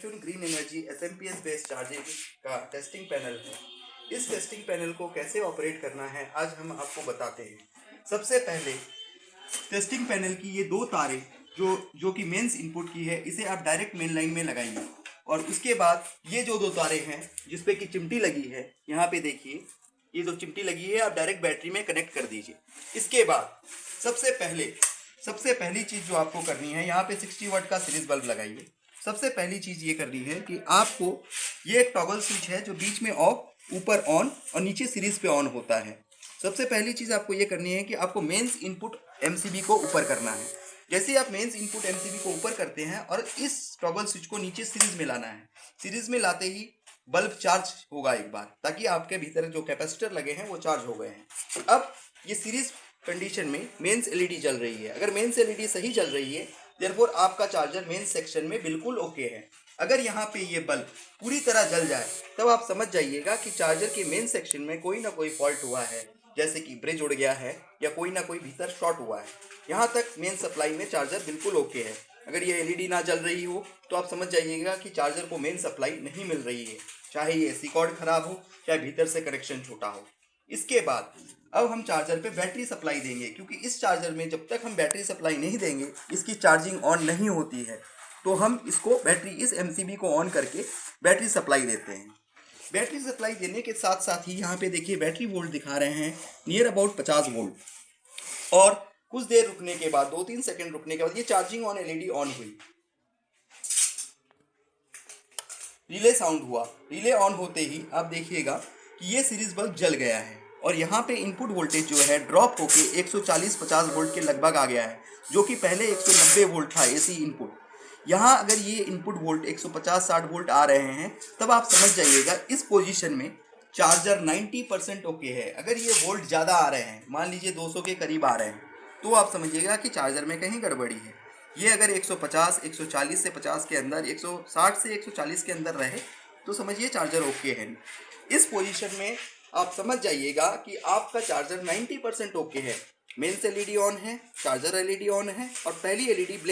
Fortune green energy SMPS based charging का testing panel है। इस टेस्टिंग पैनल को कैसे ऑपरेट करना है आज हम आपको बताते हैं। सबसे पहले टेस्टिंग पैनल की ये दो तारें जो कि मेंस इनपुट की है, इसे आप डायरेक्ट मेन लाइन में लगाइए और उसके बाद ये जो दो तारें हैं जिस पे कि चिमटी लगी है, यहाँ पे देखिए ये जो चिमटी लगी है आप डायरेक्ट बैटरी में कनेक्ट कर दीजिए। इसके बाद सबसे पहली चीज़ जो आपको करनी है, यहाँ पे 60 वाट का सीरीज बल्ब लगाइए। सबसे पहली चीज़ ये करनी है कि आपको ये एक टॉगल स्विच है जो बीच में ऑफ, ऊपर ऑन और नीचे सीरीज पे ऑन होता है। सबसे पहली चीज़ आपको ये करनी है कि आपको मेंस इनपुट MCB को ऊपर करना है। जैसे ही आप मेंस इनपुट MCB को ऊपर करते हैं और इस टॉगल स्विच को नीचे सीरीज में लाना है। सीरीज में लाते ही बल्ब चार्ज होगा एक बार, ताकि आपके भीतर जो कैपेसिटर लगे हैं वो चार्ज हो गए हैं। अब ये सीरीज कंडीशन में मेंस LED जल रही है। अगर मेंस LED सही जल रही है देयरफॉर आपका चार्जर मेंस सेक्शन में बिल्कुल ओके है। अगर यहाँ पे ये बल्ब पूरी तरह जल जाए तब आप समझ जाइएगा कि चार्जर के मेन सेक्शन में कोई ना कोई फॉल्ट हुआ है, जैसे कि ब्रिज उड़ गया है या कोई ना कोई भीतर शॉर्ट हुआ है। यहाँ तक मेन सप्लाई में चार्जर बिल्कुल ओके है। अगर ये LED ना जल रही हो तो आप समझ जाइएगा कि चार्जर को मेन सप्लाई नहीं मिल रही है, चाहे ये AC कॉर्ड खराब हो चाहे भीतर से कनेक्शन छोटा हो। इसके बाद अब हम चार्जर पे बैटरी सप्लाई देंगे, क्योंकि इस चार्जर में जब तक हम बैटरी सप्लाई नहीं देंगे इसकी चार्जिंग ऑन नहीं होती है। तो हम इसको इस MCB को ऑन करके बैटरी सप्लाई देते हैं। बैटरी सप्लाई देने के साथ साथ ही यहाँ पे देखिए बैटरी वोल्ट दिखा रहे हैं नियर अबाउट 50 वोल्ट। और कुछ देर रुकने के बाद 2-3 सेकंड रुकने के बाद ये चार्जिंग ऑन LED ऑन हुई, रिले साउंड हुआ। रिले ऑन होते ही आप देखिएगा कि ये सीरीज बल्ब जल गया है और यहाँ पे इनपुट वोल्टेज जो है ड्रॉप होके 140-50 वोल्ट के लगभग आ गया है, जो कि पहले 190 वोल्ट था AC इनपुट। यहाँ अगर ये इनपुट वोल्ट 150-60 वोल्ट आ रहे हैं तब आप समझ जाइएगा इस पोजीशन में चार्जर 90% ओके है। अगर ये वोल्ट ज़्यादा आ रहे हैं, मान लीजिए 200 के करीब आ रहे हैं, तो आप समझिएगा कि चार्जर में कहीं गड़बड़ी है। ये अगर 150, 140 से 50 के अंदर, 160 से 140 के अंदर रहे तो समझिए चार्जर ओके है। इस पोजीशन में आप समझ जाइएगा कि आपका चार्जर 90% ओके है। मेंस LED ऑन है, चार्जर LED ऑन है और पहली LED